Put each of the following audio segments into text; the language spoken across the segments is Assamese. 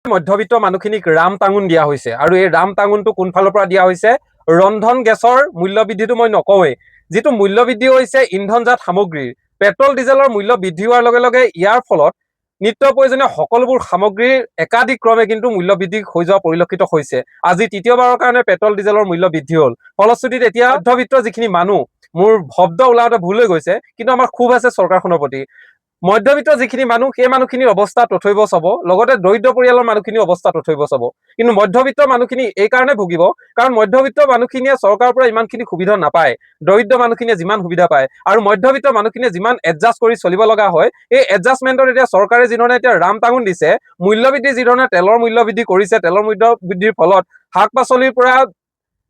মধ্যবিত্ত মানুহখিনিক ৰাম টাঙুন দিয়া হৈছে আৰু এই ৰাম টাঙুনটো কোনফালৰ পৰা দিয়া হৈছে ৰন্ধন গেছৰ মূল্য বৃদ্ধিটো মই নকওঁৱেই যিটো মূল্য বৃদ্ধি হৈছে ইন্ধনজাত সামগ্ৰীৰ পেট্ৰল ডিজেলৰ মূল্য বৃদ্ধি হোৱাৰ লগে লগে ইয়াৰ ফলত নিত্য প্ৰয়োজনীয় সকলোবোৰ সামগ্ৰীৰ একাধিক ক্ৰমে কিন্তু মূল্য বৃদ্ধি হৈ যোৱা পৰিলক্ষিত হৈছে আজি তৃতীয়বাৰৰ কাৰণে পেট্ৰল ডিজেলৰ মূল্য বৃদ্ধি হ'ল ফলশ্ৰুতিত এতিয়া মধ্যবিত্ত যিখিনি মানুহ মোৰ শব্দ ওলাওঁতে ভুল হৈ গৈছে কিন্তু আমাৰ খুব আছে চৰকাৰখনৰ প্ৰতি মধ্যবিত্ত যিখিনি মানুহ সেই মানুহখিনিৰ অৱস্থা তথৈব চাব লগতে দৰিদ্ৰ পৰিয়ালৰ মানুহখিনিৰ অৱস্থা তথৈব চাব কিন্তু মধ্যবিত্ত মানুহখিনি এই কাৰণে ভুগিব কাৰণ মধ্যবিত্ত মানুহখিনিয়ে চৰকাৰৰ পৰা ইমানখিনি সুবিধা নাপায় দৰিদ্ৰ মানুহখিনিয়ে যিমান সুবিধা পায় আৰু মধ্যবিত্ত মানুহখিনিয়ে যিমান এডজাষ্ট কৰি চলিব লগা হয় এই এডজাষ্টমেণ্টত এতিয়া চৰকাৰে যিধৰণে এতিয়া ৰাম টাঙুন দিছে মূল্য বৃদ্ধি যিধৰণে তেলৰ মূল্য বৃদ্ধি কৰিছে তেলৰ মূল্য বৃদ্ধিৰ ফলত শাক পাচলিৰ পৰা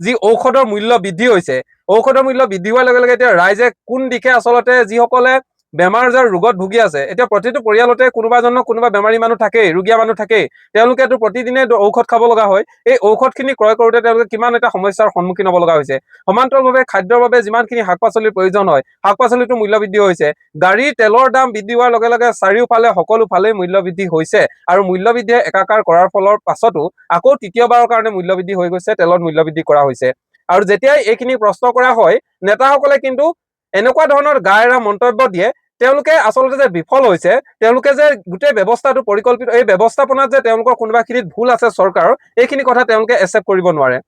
যি ঔষধৰ মূল্য বৃদ্ধি হৈছে ঔষধৰ মূল্য বৃদ্ধি হোৱাৰ লগে লগে এতিয়া ৰাইজে কোন দিশে আচলতে যিসকলে বেমাৰ আজাৰ ৰোগত ভুগি আছে এতিয়া প্ৰতিটো পৰিয়ালতে কোনোবা বেমাৰী মানুহ থাকেই ৰোগীয়া মানুহ থাকেই তেওঁলোকেতো প্ৰতিদিনে ঔষধ খাব লগা হয় এই ঔষধখিনি ক্ৰয় কৰোঁতে তেওঁলোকে কিমান এটা সমস্যাৰ সন্মুখীন হ'ব লগা হৈছে সমান্তৰালভাৱে খাদ্যৰ বাবে যিমানখিনি শাক পাচলিৰ প্ৰয়োজন হয় শাক পাচলিটো মূল্য বৃদ্ধি হৈছে গাড়ীৰ তেলৰ দাম বৃদ্ধি হোৱাৰ লগে লগে চাৰিওফালে সকলোফালে মূল্য বৃদ্ধি হৈছে আৰু মূল্য বৃদ্ধিয়ে একাকাৰ কৰাৰ ফলৰ পাছতো আকৌ তৃতীয়বাৰৰ কাৰণে মূল্য বৃদ্ধি হৈ গৈছে তেলত মূল্য বৃদ্ধি কৰা হৈছে আৰু যেতিয়াই এইখিনি প্ৰশ্ন কৰা হয় নেতাসকলে কিন্তু এনেকুৱা ধৰণৰ গায়েৰা মন্তব্য দিয়ে তেওঁলোকে আচলতে যে বিফল হৈছে তেওঁলোকে যে গোটেই ব্যৱস্থাটো পৰিকল্পিত এই ব্যৱস্থাপনাত যে তেওঁলোকৰ কোনোবাখিনিত ভুল আছে চৰকাৰৰ এইখিনি কথা তেওঁলোকে একচেপ্ট কৰিব নোৱাৰে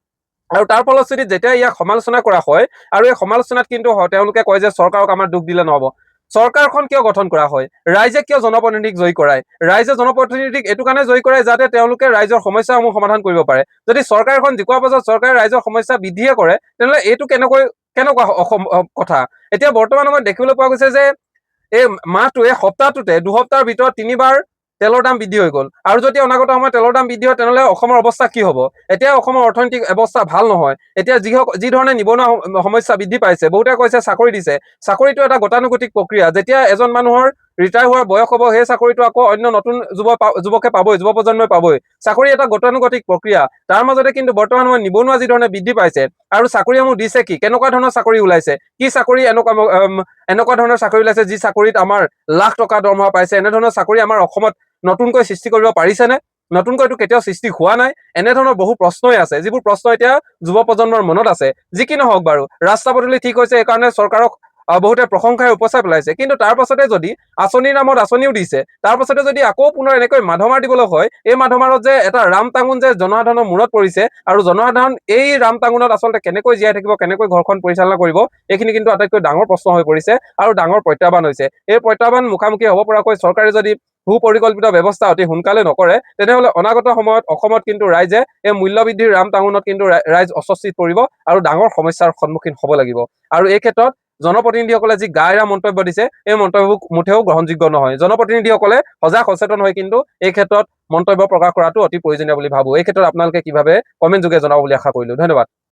আৰু তাৰ ফলশ্ৰুতিত যেতিয়া ইয়াক সমালোচনা কৰা হয় আৰু এই সমালোচনাত কিন্তু তেওঁলোকে কয় যে চৰকাৰক আমাৰ দুখ দিলে নহ'ব চৰকাৰখন কিয় গঠন কৰা হয় ৰাইজে কিয় জনপ্ৰতিনিধিক জয়ী কৰায় ৰাইজে জনপ্ৰতিনিধিক এইটো কাৰণে জয়ী কৰায় যাতে তেওঁলোকে ৰাইজৰ সমস্যাসমূহ সমাধান কৰিব পাৰে যদি চৰকাৰখন জিকোৱাৰ পাছত চৰকাৰে ৰাইজৰ সমস্যা বৃদ্ধিয়ে কৰে তেনেহ'লে এইটো কেনেকুৱা কথা এতিয়া বৰ্তমান সময়ত দেখিবলৈ পোৱা গৈছে যে এই মাহটোৱে সপ্তাহটোতে দুসপ্তাহৰ ভিতৰত 3বাৰ তেলৰ দাম বৃদ্ধি হৈ গ'ল আৰু যদি অনাগত সময়ত তেলৰ দাম বৃদ্ধি হয় তেনেহ'লে অসমৰ অৱস্থা কি হ'ব এতিয়া অসমৰ অৰ্থনৈতিক অৱস্থা ভাল নহয় এতিয়া যি ধৰণে নিবনুৱা সমস্যা বৃদ্ধি পাইছে বহুতে কৈছে চাকৰি দিছে চাকৰিটো এটা গতানুগতিক প্ৰক্ৰিয়া যেতিয়া এজন মানুহৰ ৰিটায়াৰ হোৱাৰ বয়স হ'ব সেই চাকৰিটো আকৌ অন্য নতুন যুৱকে পাবই যুৱ প্ৰজন্মই পাবই চাকৰি এটা গতানুগতিক প্ৰক্ৰিয়া তাৰ মাজতে কিন্তু বৰ্তমান সময়ত নিবনুৱা যি ধৰণে বৃদ্ধি পাইছে আৰু চাকৰিসমূহ দিছে কি কেনেকুৱা ধৰণৰ চাকৰি ওলাইছে কি চাকৰি এনেকুৱা ধৰণৰ চাকৰি ওলাইছে যি চাকৰিত আমাৰ লাখ টকা দৰমহা পাইছে এনেধৰণৰ চাকৰি আমাৰ অসমত নতুনকৈ সৃষ্টি কৰিব পাৰিছেনে নতুনকৈতো কেতিয়াও সৃষ্টি হোৱা নাই এনেধৰণৰ বহু প্ৰশ্নই আছে যিবোৰ প্ৰশ্ন এতিয়া যুৱ প্ৰজন্মৰ মনত আছে যি কি নহওক বাৰু ৰাস্তা পদূলি ঠিক হৈছে এইকাৰণে চৰকাৰক বহুতে প্ৰশংসাই উপচাই পেলাইছে কিন্তু তাৰ পাছতে যদি আঁচনিৰ নামত আঁচনিও দিছে তাৰ পাছতে যদি আকৌ পুনৰ এনেকৈ মাধমাৰ দিবলৈ হয় এই মাধমাৰত যে এটা ৰাম টাঙুন যে জনসাধাৰণৰ মূৰত পৰিছে আৰু জনসাধাৰণ এই ৰাম টাঙুনত আচলতে কেনেকৈ জীয়াই থাকিব কেনেকৈ ঘৰখন পৰিচালনা কৰিব এইখিনি কিন্তু আটাইতকৈ ডাঙৰ প্ৰশ্ন হৈ পৰিছে আৰু ডাঙৰ প্ৰত্যাহ্বান হৈছে এই প্ৰত্যাহ্বান মুখামুখি হ'ব পৰাকৈ চৰকাৰে যদি সুপৰিকল্পিত ব্যৱস্থা অতি সোনকালে নকৰে তেনেহ'লে অনাগত সময়ত অসমত কিন্তু ৰাইজে এই মূল্য বৃদ্ধিৰ ৰাম টাঙুনত কিন্তু ৰাইজ অস্বস্তিত পৰিব আৰু ডাঙৰ সমস্যাৰ সন্মুখীন হ'ব লাগিব আৰু এই ক্ষেত্ৰত জনপ্ৰতিনিধিসকলে যি গায়েৰা মন্তব্য দিছে এই মন্তব্যবোৰ মুঠেও গ্ৰহণযোগ্য নহয় জনপ্ৰতিনিধিসকলে সজাগ সচেতন হৈ কিন্তু এই ক্ষেত্ৰত মন্তব্য প্ৰকাশ কৰাটো অতি প্ৰয়োজনীয় বুলি ভাবোঁ এই ক্ষেত্ৰত আপোনালোকে কিভাৱে কমেণ্ট যোগে জনাব বুলি আশা কৰিলোঁ ধন্যবাদ